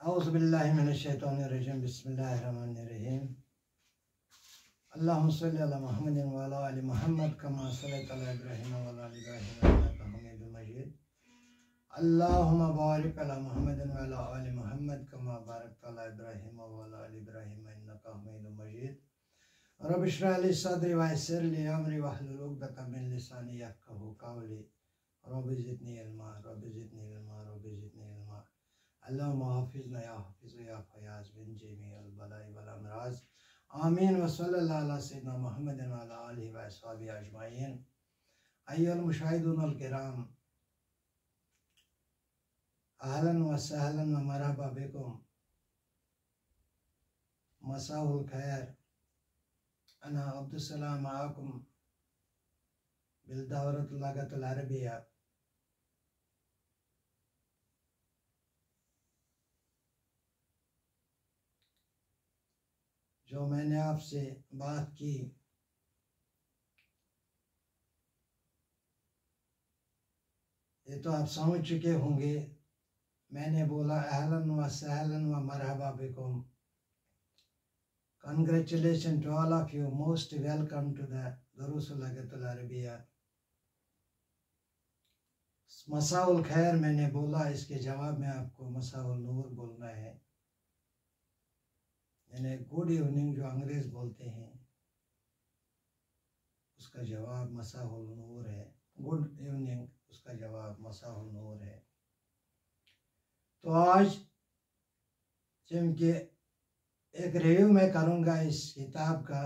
औज़ुबिल्लाहि मिनश्शैतानिर्रजीम बिस्मिल्लाहिर्रहमानिर्रहीम। अल्लाहुम्मा सल्लि अला मुहम्मदिन व अला आलि मुहम्मद कमा सल्लैता अला इब्राहीम व अला आलि इब्राहीम इन्नका हमीदुम मजीद। अल्लाहुम्मा बारिक अला मुहम्मदिन व अला आलि मुहम्मद कमा बारकता अला इब्राहीम व अला आलि इब्राहीम इन्नका हमीदुम मजीद। रब्बि इश्रह ली सदरी व यस्सिर ली अमरी वहलुल उक़दतम मिन लिसानी यफ़क़हू क़ौली। Rabbi ज़िदनी इल्मा rabbi ज़िदनी इल्मा rabbi ज़िदनी इल्मा। अल्लाहुम्मा हफ़िज़ना या हफ़ीज़ या फ़याज़ बिन जमीअल बलाई वल अमराज़। आमीन व सल्लल्लाहु अला सय्यिदिना मुहम्मदिन व अला आलिहि व अस्हाबिहि अजमईन। अय्युहल मुशाहिदूनल किराम, अहलन व सहलन व मरहबा बिकुम। मसाउल खैर। अना अब्दुस्सलाम माअकुम बिल दौरत लगतुल अरबिया। जो मैंने आपसे बात की ये तो आप समझ चुके होंगे। मैंने बोला अहलन व सहलन व मरहबा बिकुम। Congratulations to all of you. Most welcome to the दुरूस लगतुल अरबिया। मसाउल खैर मैंने बोला, इसके जवाब में आपको मसाउल नूर बोलना है, यानी गुड इवनिंग जो अंग्रेज बोलते हैं उसका जवाब मसाउल नूर है। गुड इवनिंग उसका जवाब मसाउल नूर है। तो आज चूँकि एक रिव्यू मैं करूँगा इस किताब का,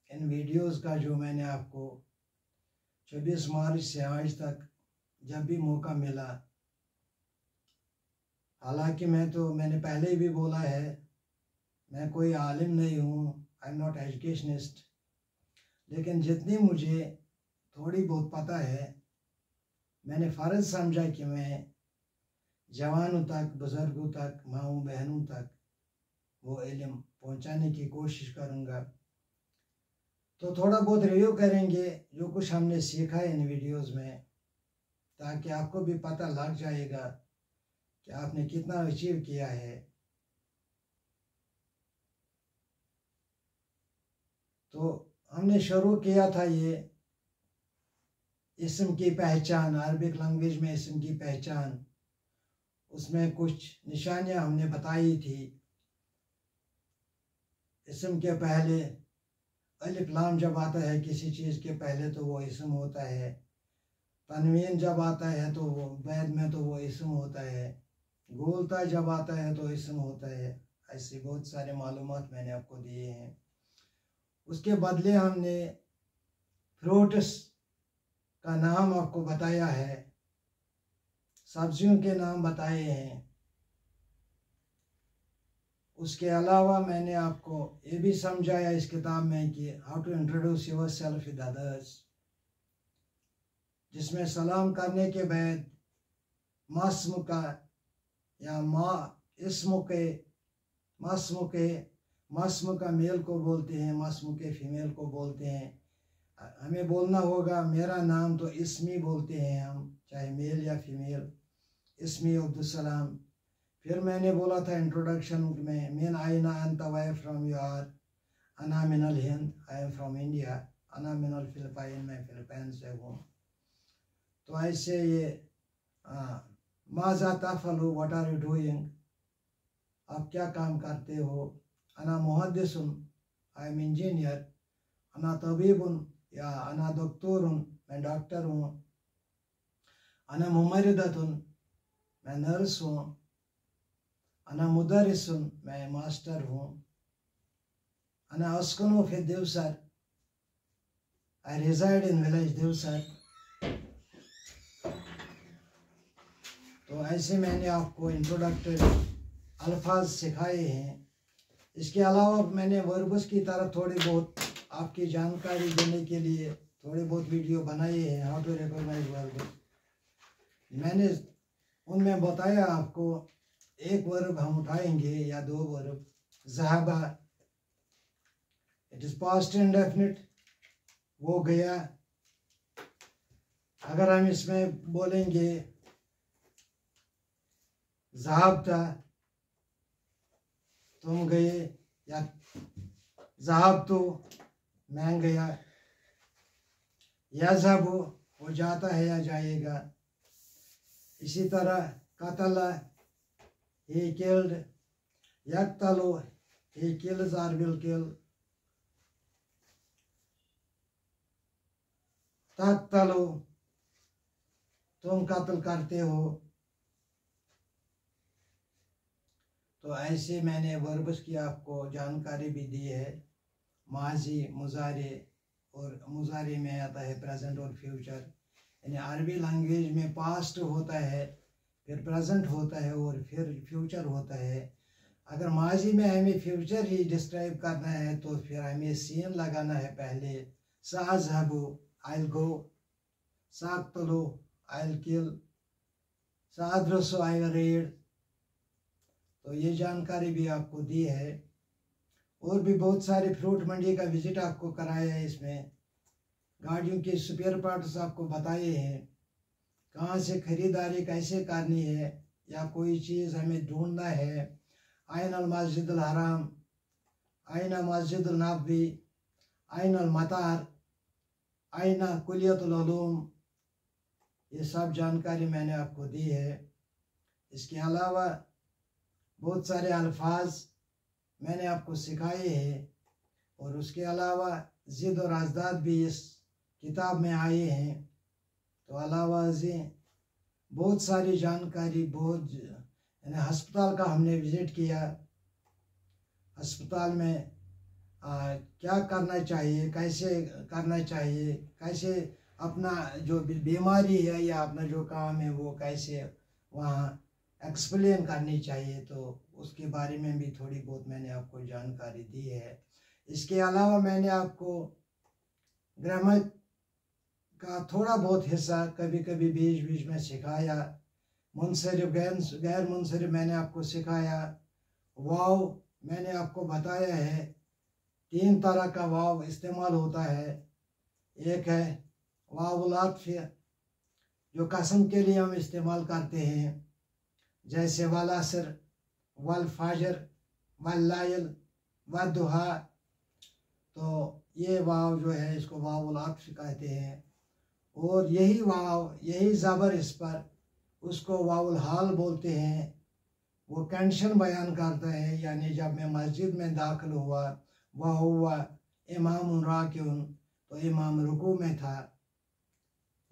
इन वीडियोस का जो मैंने आपको 24 मार्च से आज तक जब भी मौका मिला, हालांकि मैंने पहले भी बोला है मैं कोई आलिम नहीं हूँ, आई एम नॉट एजुकेशनिस्ट, लेकिन जितनी मुझे थोड़ी बहुत पता है मैंने फ़र्ज़ समझा कि मैं जवानों तक, बुज़ुर्गों तक, माँओं बहनों तक वो इल्म पहुँचाने की कोशिश करूँगा। तो थोड़ा बहुत रिव्यू करेंगे जो कुछ हमने सीखा है इन वीडियोस में, ताकि आपको भी पता लग जाएगा कि आपने कितना अचीव किया है। तो हमने शुरू किया था ये इस्म की पहचान, अरबिक लैंग्वेज में इस्म की पहचान, उसमें कुछ निशानियां हमने बताई थी। इस्म के पहले अलिफ लाम जब आता है किसी चीज़ के पहले तो वो इस्म होता है। तनवीन जब आता है तो वो बैद में तो वो इस्म होता है। गोलता जब आता है तो इस्म होता है। ऐसी बहुत सारे मालूमात मैंने आपको दिए हैं। उसके बदले हमने फ्रूट्स का नाम आपको बताया है, सब्जियों के नाम बताए हैं। उसके अलावा मैंने आपको ये भी समझाया इस किताब में कि how to introduce yourself with others, जिसमें सलाम करने के बाद मस्म का या मस्म का मेल को बोलते हैं, मस्म के फीमेल को बोलते हैं। हमें बोलना होगा मेरा नाम तो इस्मी बोलते हैं हम, चाहे मेल या फीमेल। इस्मी अब्दुस्सलाम। फिर मैंने बोला था इंट्रोडक्शन में, मिन आइना अंत वाय फ्रॉम यू आर, अना मिनल Hind, I am from India, अना मिनल फिलिपाइन, मैं फिलिपाइन से हूँ। तो ऐसे ये माज़ा तफ़अलू, व्हाट आर यू डूइंग, आप क्या काम करते हो। अना मुहद्दिसुन, आई एम इंजीनियर। अना तबीबुन या अना दक्तूरुन, मैं डॉक्टर हूँ। अना मुमरिदतुन, मैं नर्स हूँ। अना मुदरिसुन, मैं मास्टर हूँ। अना अस्कुनु फी दिवसर, आई रिजाइड इन विलेज दिवसर। तो ऐसे मैंने आपको इंट्रोडक्टरी अल्फाज सिखाए हैं। इसके अलावा मैंने वर्ब्स की तरफ थोड़ी बहुत आपकी जानकारी देने के लिए थोड़ी बहुत वीडियो बनाए हैं, हाउ टू रिकॉग्नाइज वर्ब। मैंने उनमें बताया आपको एक वर्ब हम उठाएंगे या दो वर्ब। ज़हाबा, इट इज़ पास्ट इंडेफिनिट, वो गया। अगर हम इसमें बोलेंगे ज़हाबता, तुम गए या ज़हाब तो मैं गया, यज़हब वो जाता है या जाएगा। इसी तरह कतल he killed, यक्तलु he kills or will kill, तक्तलु तुम कत्ल करते हो। तो ऐसे मैंने वर्ब्स की आपको जानकारी भी दी है। माजी, मुजारे, और मुजारे में आता है प्रेजेंट और फ्यूचर। यानी अरबी लैंग्वेज में पास्ट होता है, फिर प्रेजेंट होता है और फिर फ्यूचर होता है। अगर माजी में हमें फ्यूचर ही डिस्क्राइब करना है तो फिर हमें सीन लगाना है पहले। साज़हबु आई विल गो, साक़तलु आई विल किल, सादरसु आई विल रीड। तो ये जानकारी भी आपको दी है। और भी बहुत सारे फ्रूट मंडी का विजिट आपको कराया है। इसमें गाड़ियों के स्पेयर पार्ट्स आपको बताए हैं, कहाँ से खरीदारी कैसे करनी है, या कोई चीज़ हमें ढूंढना है। आइनल मस्जिदुल हराम, आइना मस्जिदुल नबवी, आइनल मतार, आइना कुलियतुल उलूम, ये सब जानकारी मैंने आपको दी है। इसके अलावा बहुत सारे अल्फाज मैंने आपको सिखाए हैं, और उसके अलावा ज़िद और अजदाद भी इस किताब में आए हैं। तो अलावा से बहुत सारी जानकारी, बहुत यानी अस्पताल का हमने विज़िट किया। अस्पताल में क्या करना चाहिए, कैसे करना चाहिए, कैसे अपना जो बीमारी है या अपना जो काम है वो कैसे वहाँ एक्सप्लेन करनी चाहिए। तो उसके बारे में भी थोड़ी बहुत मैंने आपको जानकारी दी है। इसके अलावा मैंने आपको ग्रामर का थोड़ा बहुत हिस्सा कभी कभी बीच बीच में सिखाया। मुनसरिफ गैर मुनसरिफ मैंने आपको सिखाया। वाव मैंने आपको बताया है 3 तरह का वाव इस्तेमाल होता है। एक है वावुल अत्फ़, जो कसम के लिए हम इस्तेमाल करते हैं, जैसे वल असर, वल फजर, वल लैल, वद्दुहा। तो ये वाव जो है इसको वावुल अत्फ़ कहते हैं। और यही वाव, यही ज़बर इस पर, उसको वावुल हाल बोलते हैं। वो कंडीशन बयान करता है, यानी जब मैं मस्जिद में दाखिल हुआ, वह हुआ इमाम राकिउन, तो इमाम रुकू में था।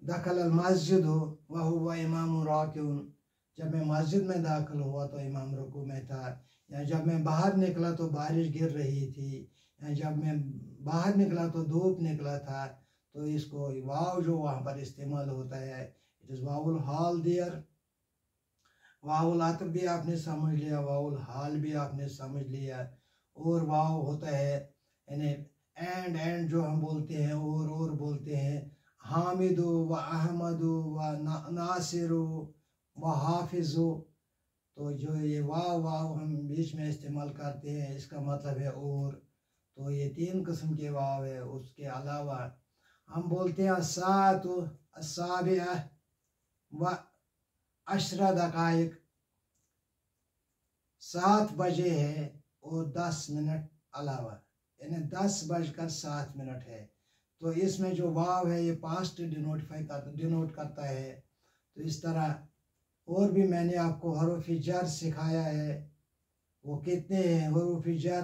दखल अल मस्जिद हो वह हुआ इमाम राकिउन, जब मैं मस्जिद में दाखिल हुआ तो इमाम रुकू में था। या जब मैं बाहर निकला तो बारिश गिर रही थी, या जब मैं बाहर निकला तो धूप निकला था। तो इसको वाव जो वहाँ पर इस्तेमाल होता है, इट इज़ वावुल हाल देयर। वावुल अत्फ़ भी आपने समझ लिया, वावुल हाल भी आपने समझ लिया। और वाव होता है यानी एंड जो हम बोलते हैं और बोलते हैं। हामिदु व अहमदु व नासिरु व हाफिज़ु। तो जो ये वाव हम बीच में इस्तेमाल करते हैं, इसका मतलब है और। तो ये 3 किस्म के वाव है। उसके अलावा हम बोलते हैं सातु असाबिया व अशरा दकाइक, 7 बजे है और 10 मिनट अलावा, यानी 10:07 है। तो इसमें जो वाव है ये पास्ट डिनोट करता है। तो इस तरह और भी मैंने आपको हरूफ जर सिखाया है। वो कितने हैं हरूफ जर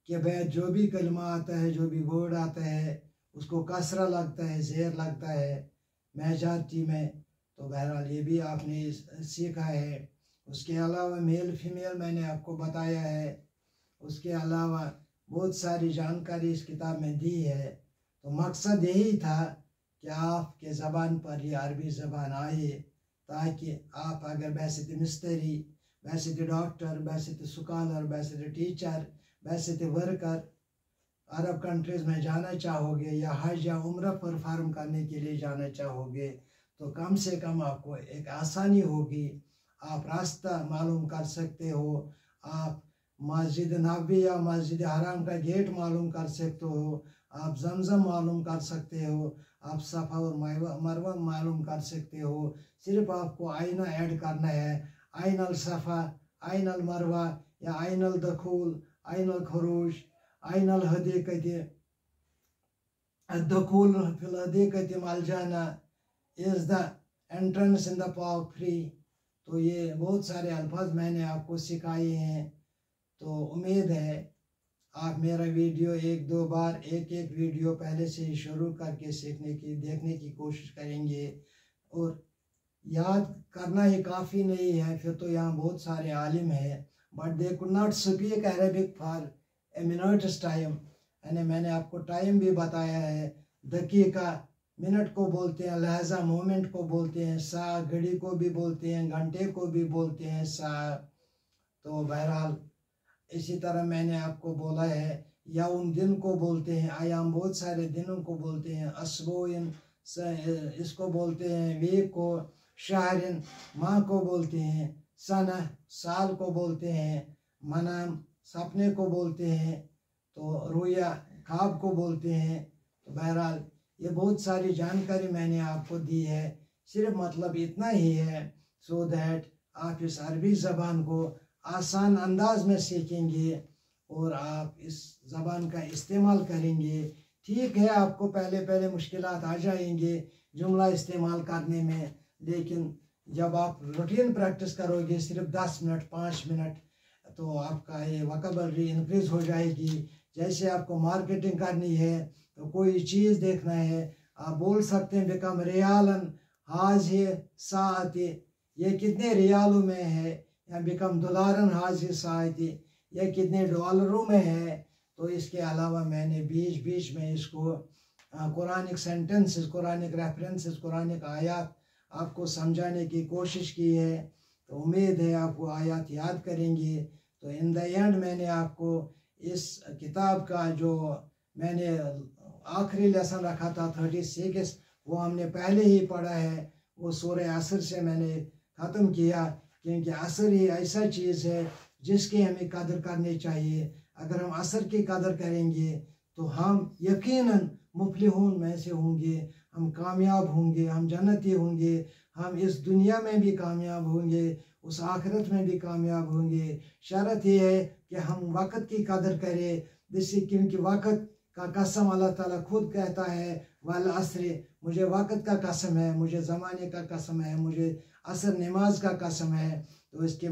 के बाद जो भी कलमा आता है, जो भी वर्ड आता है, उसको कसरा लगता है, ज़ेर लगता है मेजॉरिटी में। तो बहरहाल ये भी आपने सीखा है। उसके अलावा मेल फीमेल मैंने आपको बताया है। उसके अलावा बहुत सारी जानकारी इस किताब में दी है। तो मकसद यही था कि आपके ज़बान पर ये अरबी ज़बान आए, ताकि आप अगर बैसित मिस्त्री, बैसित डॉक्टर, बैसित स्कॉलर, बैसित टीचर, बैसित वर्कर अरब कंट्रीज़ में जाना चाहोगे, या हज या उम्रा परफॉर्म करने के लिए जाना चाहोगे, तो कम से कम आपको एक आसानी होगी। आप रास्ता मालूम कर सकते हो, आप मस्जिद नबवी या मस्जिद हराम का गेट मालूम कर सकते हो, आप जमजम मालूम कर सकते हो, आप सफ़ा और मरवा मालूम कर सकते हो। सिर्फ आपको आईना ऐड करना है, आइनल सफ़ा, आइनल मरवा या आइनल दखूल, आइनल खरूज आइनल हदीकत दखूल फिल हदीकत मलजाना is the entrance in the park free. तो ये बहुत सारे अल्फाज मैंने आपको सिखाए हैं। तो उम्मीद है आप मेरा वीडियो एक दो बार एक एक वीडियो पहले से ही शुरू करके सीखने की देखने की कोशिश करेंगे। और याद करना ही काफ़ी नहीं है, फिर तो यहाँ बहुत सारे आलिम हैं, but they could not speak Arabic for a minutes time. यानी मैंने आपको टाइम भी बताया है, दकीका मिनट को बोलते हैं, लहजा मोमेंट को बोलते हैं, सा घड़ी को भी बोलते हैं, घंटे को भी बोलते हैं सा। तो बहरहाल इसी तरह मैंने आपको बोला है यौम दिन को बोलते हैं, आयाम बहुत सारे दिनों को बोलते हैं, असबोइन इसको बोलते हैं, वीक को, शहरिन माह को बोलते हैं, सना साल को बोलते हैं, मनाम सपने को बोलते हैं, तो रुया ख्वाब को बोलते हैं। तो बहरहाल ये बहुत सारी जानकारी मैंने आपको दी है, सिर्फ मतलब इतना ही है सो दैट आप इस अरबी ज़बान को आसान अंदाज में सीखेंगे और आप इस ज़बान का इस्तेमाल करेंगे। ठीक है, आपको पहले पहले मुश्किलात आ जाएंगे जुमला इस्तेमाल करने में, लेकिन जब आप रूटीन प्रैक्टिस करोगे सिर्फ 10 मिनट 5 मिनट, तो आपका ये वोकैबुलरी इंक्रीज हो जाएगी। जैसे आपको मार्केटिंग करनी है तो कोई चीज़ देखना है, आप बोल सकते हैं बिकम रियालन हाज है साती, ये कितने रियालों में है, या बिकम डॉलरन हाज है साती, ये कितने डॉलरों में है। तो इसके अलावा मैंने बीच बीच में इसको Quranic sentences, Quranic references, Quranic आयत आपको समझाने की कोशिश की है। तो उम्मीद है आप वो आयत याद करेंगे। तो इन द एंड मैंने आपको इस किताब का जो मैंने आखिरी लेसन रखा था 36, वो हमने पहले ही पढ़ा है, वो सूरह असर से मैंने ख़त्म किया, क्योंकि असर ही ऐसा चीज़ है जिसकी हमें कदर करनी चाहिए। अगर हम असर की कदर करेंगे तो हम यकीनन मुफलिहून में से होंगे, हम कामयाब होंगे, हम जन्नती होंगे, हम इस दुनिया में भी कामयाब होंगे, उस आखिरत में भी कामयाब होंगे। शर्त यह है कि हम वक़्त की कदर करें, जिससे क्योंकि वक़्त का कसम अल्लाह ताला खुद कहता है वल अस्र, मुझे वक़्त का कसम है, मुझे ज़माने का कसम है, मुझे असर नमाज का कसम है। तो इसके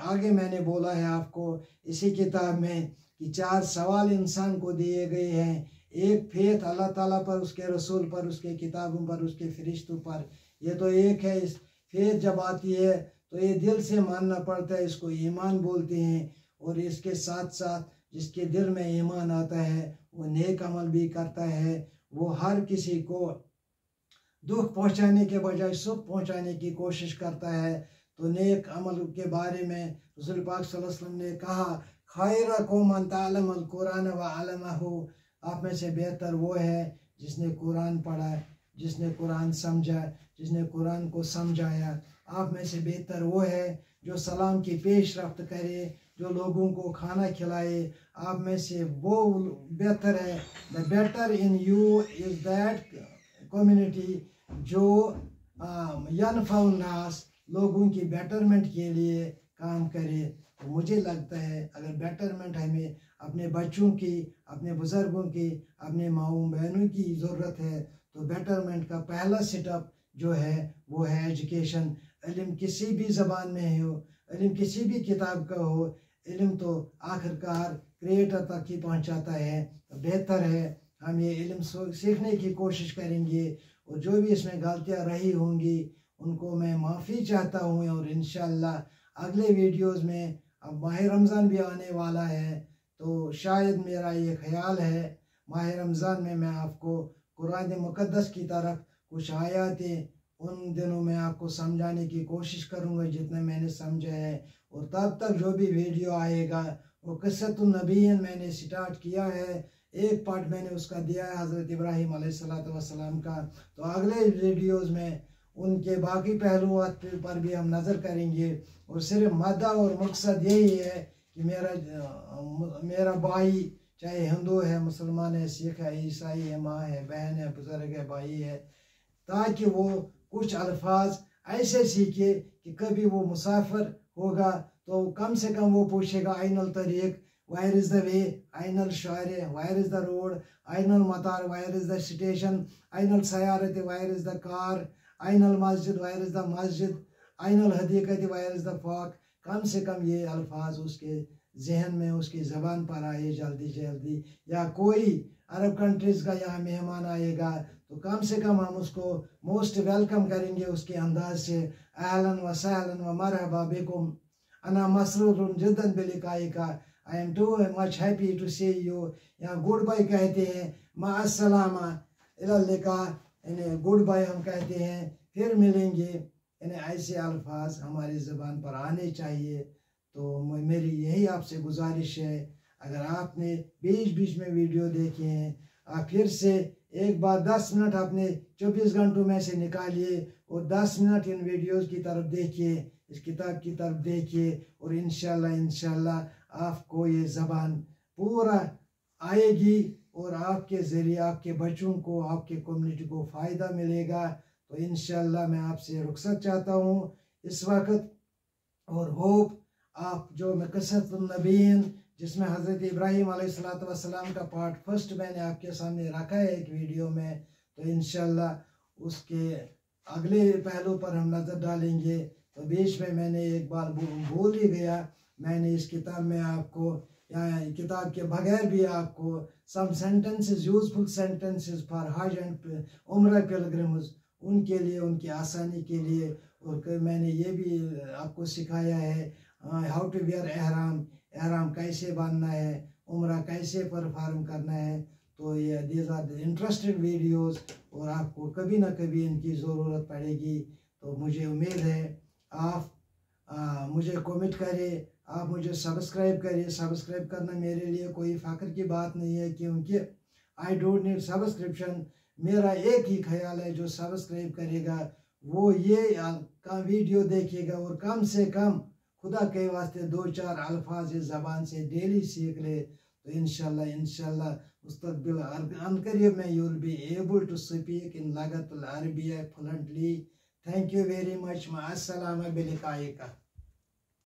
आगे मैंने बोला है आपको इसी किताब में कि 4 सवाल इंसान को दिए गए हैं। एक फेथ अल्लाह ताला पर, उसके रसूल पर, उसके किताबों पर, उसके फरिश्तों पर, ये तो एक है। इस फेथ जब आती है तो ये दिल से मानना पड़ता है, इसको ईमान बोलते हैं। और इसके साथ साथ जिसके दिल में ईमान आता है वो नेक अमल भी करता है, वो हर किसी को दुख पहुंचाने के बजाय सुख पहुंचाने की कोशिश करता है। तो नेक अमल के बारे में रसूल पाक सल्लल्लाहु अलैहि वसल्लम ने कहा खैरुकुम मन तअल्लमल कुरान व अल्लमहु, आप में से बेहतर वो है जिसने कुरान पढ़ा, जिसने कुरान समझा, जिसने कुरान को समझाया। आप में से बेहतर वो है जो सलाम की पेश रफ्त करे, जो लोगों को खाना खिलाए। आप में से वो बेहतर है, the better in you is that community जो यनफउन्नास, लोगों की बेटरमेंट के लिए काम करे। तो मुझे लगता है अगर बेटरमेंट हमें अपने बच्चों की, अपने बुज़ुर्गों की, अपने माओं बहनों की ज़रूरत है, तो बेटरमेंट का पहला सेटअप जो है वो है एजुकेशन। इल्म किसी भी ज़बान में हो, इल्म किसी भी किताब का हो, इल्म तो आखिरकार क्रिएटर तक ही पहुंचाता है। तो बेहतर है हम ये इल्म सीखने की कोशिश करेंगे, और जो भी इसमें गलतियाँ रही होंगी उनको मैं माफ़ी चाहता हूँ। और इंशाअल्लाह अगले वीडियोज़ में, अब माह रमज़ान भी आने वाला है, तो शायद मेरा ये ख्याल है माह रमज़ान में मैं आपको कुरान मुक़द्दस की तरफ कुछ आयतें उन दिनों में आपको समझाने की कोशिश करूँगा जितना मैंने समझा है। और तब तक जो भी वीडियो आएगा वो क़िस्सतुन नबीय्यीन मैंने स्टार्ट किया है, एक पार्ट मैंने उसका दिया है हज़रत इब्राहीम अलैहिस्सलातु वस्सलाम का। तो अगले वीडियोज़ में उनके बाकी पहलुओं पर भी हम नज़र करेंगे। और सिर्फ मद्दा और मकसद यही है कि मेरा भाई चाहे हिंदू है, मुसलमान है, सिख है, ईसाई है, माँ है, बहन है, बुजुर्ग है, भाई है, ताकि वो कुछ अल्फाज ऐसे सीखे कि कभी वो मुसाफिर होगा तो कम से कम वो पूछेगा आइनल तरीक़, where is the way, Ainal Share, where is the road, Ainal Matar, where is the station, Ainal Sayarati, where is the car, Ainal Masjid, where is the masjid, Ainal Hadiqati, where is the park. कम से कम ये अल्फाज उसके जहन में, उसकी ज़बान पर आए जल्दी जल्दी। या कोई अरब कंट्रीज़ का यहाँ मेहमान आएगा तो कम से कम हम उसको मोस्ट वेलकम करेंगे उसके अंदाज से, अहलन व सहलन व मरहबा बिकुम, अना मसरूरुन जिद्दन बिलिकाइका, I am too much happy to see you. यहाँ गुड बाय कहते हैं, मा अस्सलामा इलल लिका, यानी गुड बाय हम कहते हैं, फिर मिलेंगे। यानी ऐसे अल्फाज हमारी ज़बान पर आने चाहिए। तो मेरी यही आपसे गुजारिश है, अगर आपने बीच बीच में वीडियो देखे हैं, आप फिर से एक बार 10 मिनट अपने 24 घंटों में से निकालिए और 10 मिनट इन वीडियोस की तरफ देखिए, इस किताब की तरफ देखिए, और इंशाल्लाह आपको ये ज़बान पूरा आएगी और आपके ज़रिए आपके बच्चों को, आपके कम्युनिटी को फ़ायदा मिलेगा। तो इंशाल्लाह मैं आपसे रुखसत चाहता हूँ इस वक्त, और होप आप जो मैं क़िस्सतुन नबीन जिसमें हज़रत इब्राहीम अलैहिस्सलाम का पार्ट फर्स्ट मैंने आपके सामने रखा है एक वीडियो में, तो इंशाल्लाह उसके अगले पहलू पर हम नज़र डालेंगे। तो बीच में मैंने एक बार भूल ही गया, मैंने इस किताब में आपको, या किताब के बगैर भी आपको some sentences, useful sentences for Hajj and Umrah pilgrims, उनके लिए, उनकी आसानी के लिए, और मैंने ये भी आपको सिखाया है हाउ टू वेयर एहराम, एहराम कैसे बांधना है, उम्रा कैसे परफॉर्म करना है। तो ये these are the interested videos, और आपको कभी ना कभी इनकी ज़रूरत पड़ेगी। तो मुझे उम्मीद है आप मुझे कमेंट करें, आप मुझे सब्सक्राइब करिए। सब्सक्राइब करना मेरे लिए कोई फ़ख्र की बात नहीं है, क्योंकि आई डोंट नीड सब्सक्रिप्शन। मेरा एक ही ख्याल है, जो सब्सक्राइब करेगा वो ये का वीडियो देखेगा और कम से कम खुदा के वास्ते 2-4 अल्फाज इस ज़बान से डेली सीख ले, तो इंशाल्लाह मुस्तक़बिल अनकरीब में you will be able to speak in लगतुल अरबिया fluently. Thank you very much. मा अस्सलाम बिलिकाइका।